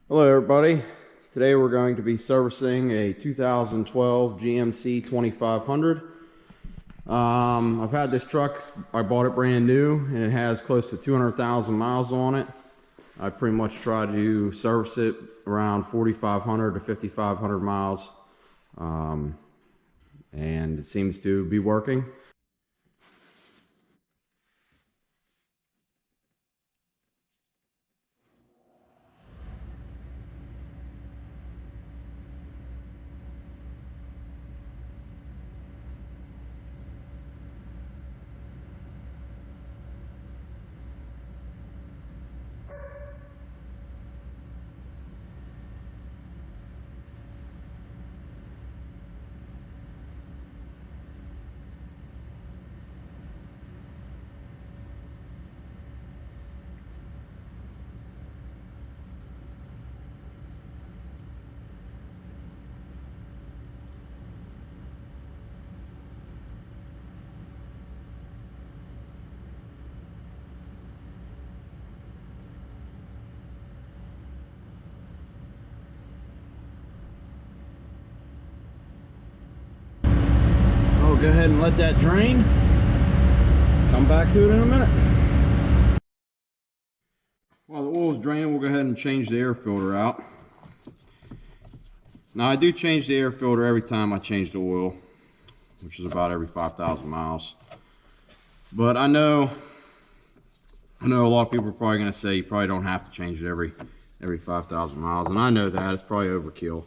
Hello everybody. Today we're going to be servicing a 2012 GMC 2500. I've had this truck, I bought it brand new and it has close to 200,000 miles on it. I pretty much try to service it around 4,500 to 5,500 miles, and it seems to be working. I'll go ahead and let that drain. Come back to it in a minute. While the oil's draining, we'll go ahead and change the air filter out. Now I do change the air filter every time I change the oil, which is about every 5,000 miles. But I know a lot of people are probably going to say you probably don't have to change it every 5,000 miles, and I know that it's probably overkill.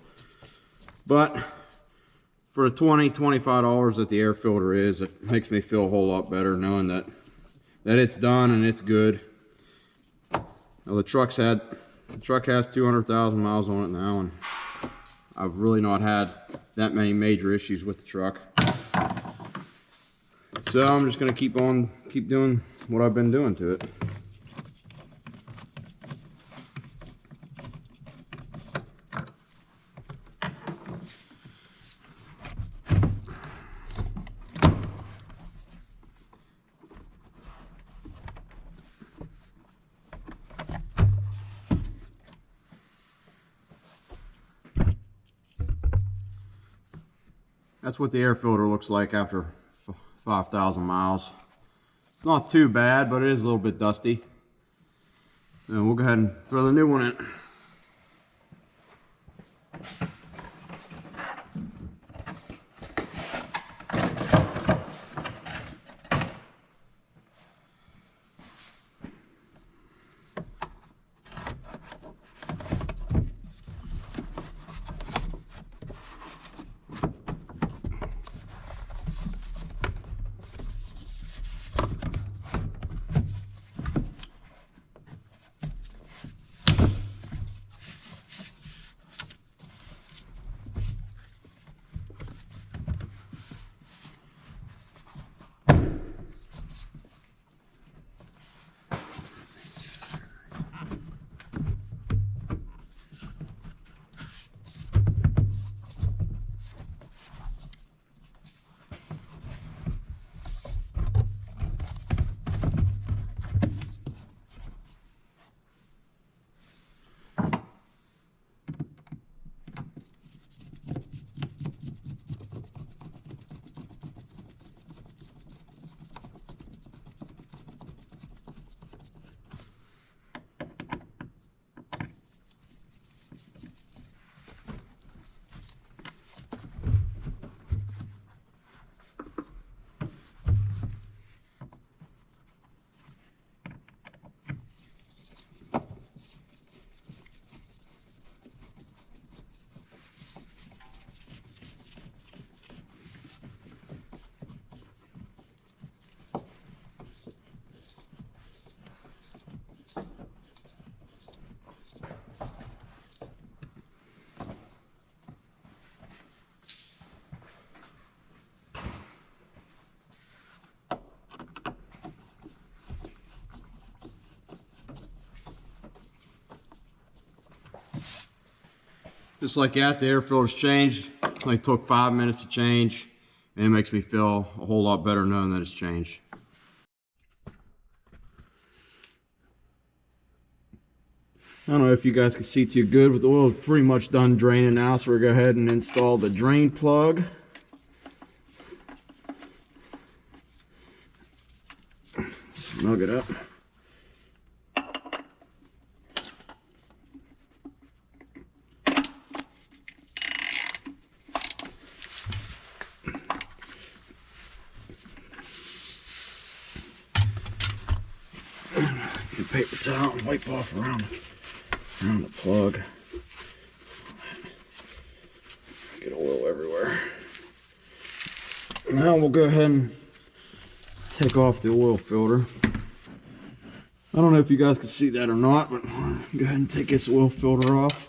But for the $20–25 that the air filter is, it makes me feel a whole lot better knowing that it's done and it's good. Now the truck has 200,000 miles on it now, and I've really not had that many major issues with the truck. So I'm just going to keep doing what I've been doing to it. That's what the air filter looks like after 5,000 miles. It's not too bad, but it is a little bit dusty. And we'll go ahead and throw the new one in. Just like that, the air filter's changed. It only took 5 minutes to change, and it makes me feel a whole lot better knowing that it's changed. I don't know if you guys can see too good, but the oil is pretty much done draining now, so we're going to go ahead and install the drain plug. Snug it up. Get a paper towel and wipe off around the plug. Get oil everywhere. Now we'll go ahead and take off the oil filter. I don't know if you guys can see that or not, but I'll go ahead and take this oil filter off.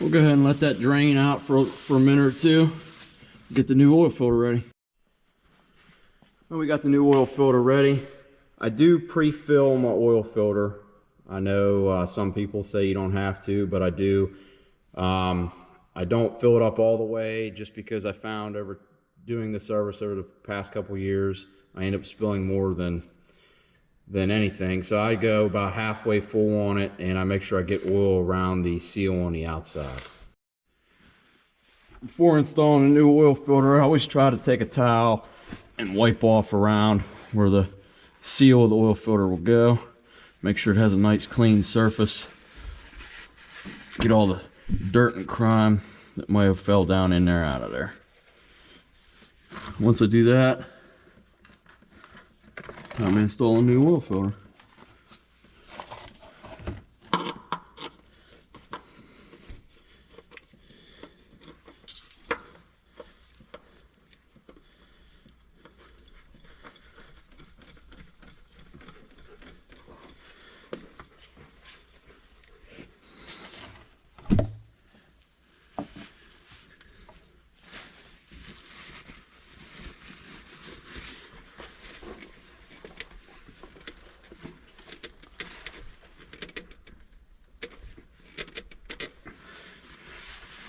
We'll go ahead and let that drain out for a minute or two. Get the new oil filter ready. Well, we got the new oil filter ready. I do pre-fill my oil filter. I know some people say you don't have to, but I do. I don't fill it up all the way just because I found over doing the service over the past couple years, I end up spilling more than anything. So I go about halfway full on it, and I make sure I get oil around the seal on the outside. Before installing a new oil filter, I always try to take a towel and wipe off around where the seal of the oil filter will go. Make sure it has a nice clean surface. Get all the dirt and crime that might have fell down in there out of there. Once I do that, it's time to install a new oil filter.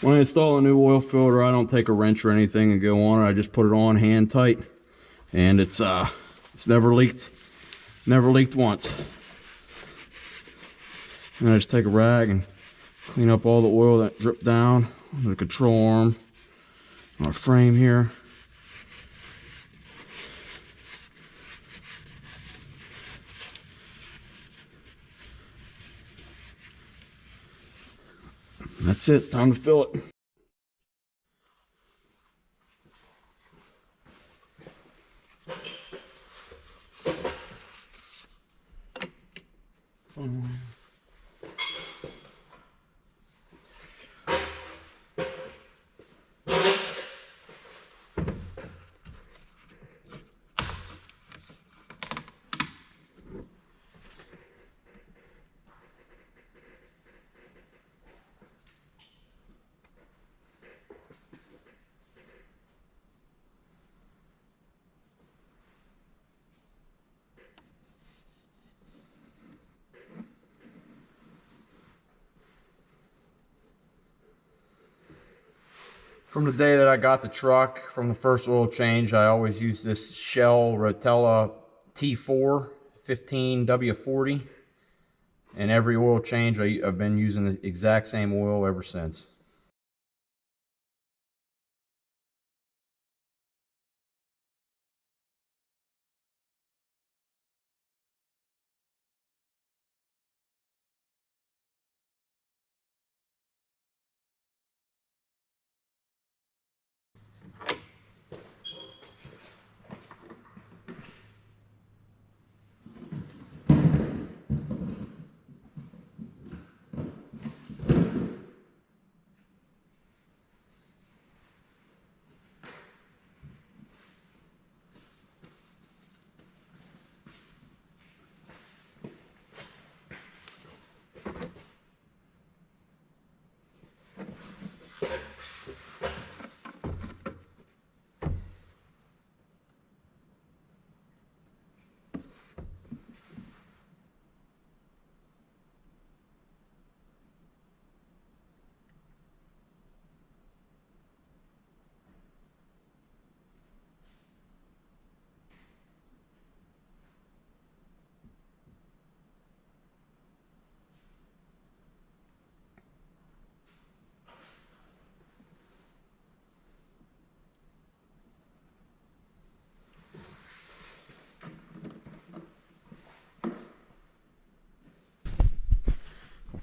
When I install a new oil filter, I don't take a wrench or anything and go on it. I just put it on hand tight, and it's never leaked once. And I just take a rag and clean up all the oil that dripped down on the control arm, on our frame here. That's it, it's time to fill it. From the day that I got the truck, from the first oil change, I always use this Shell Rotella T4 15W40. And every oil change, I've been using the exact same oil ever since.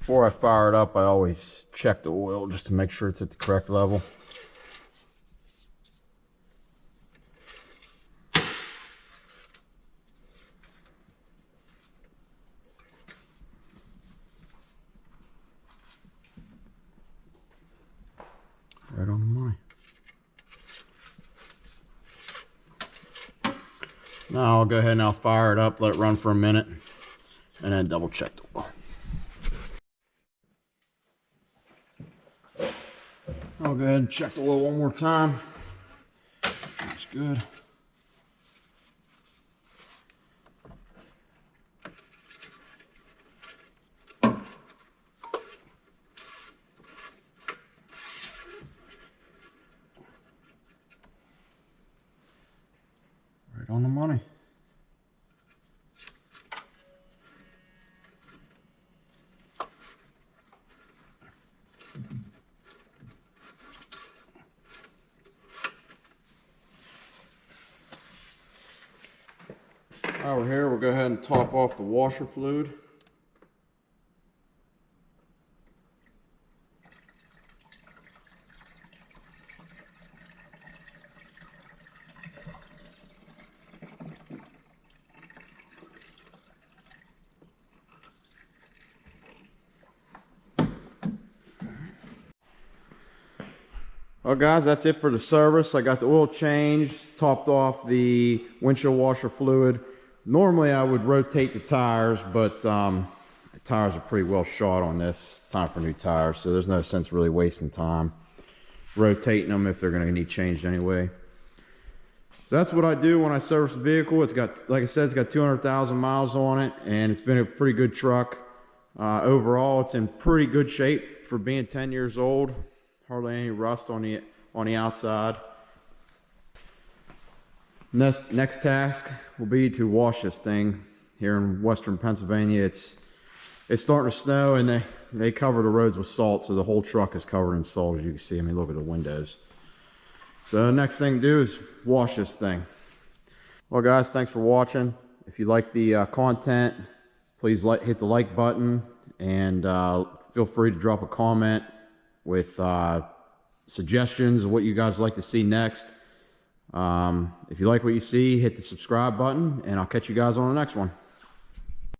Before I fire it up, I always check the oil just to make sure it's at the correct level. Right on the money. Now I'll go ahead and I'll fire it up, let it run for a minute, and then double check the oil. I'll go ahead and check the oil one more time. Looks good. Right on the money. While we're here, we'll go ahead and top off the washer fluid. Well guys, that's it for the service. I got the oil changed, topped off the windshield washer fluid. Normally I would rotate the tires, but the tires are pretty well shot on this. It's time for new tires, so there's no sense really wasting time rotating them if they're going to need changed anyway. So that's what I do when I service the vehicle. It's got, like I said, it's got 200,000 miles on it, and it's been a pretty good truck. Overall, it's in pretty good shape for being 10 years old. Hardly any rust on the outside. Next task will be to wash this thing here in western Pennsylvania. It's starting to snow, and they cover the roads with salt, so the whole truck is covered in salt, as you can see. I mean, look at the windows. So the next thing to do is wash this thing. Well guys, thanks for watching. If you like the content, please hit the like button, and feel free to drop a comment with suggestions of what you guys like to see next. If you like what you see, hit the subscribe button, and I'll catch you guys on the next one.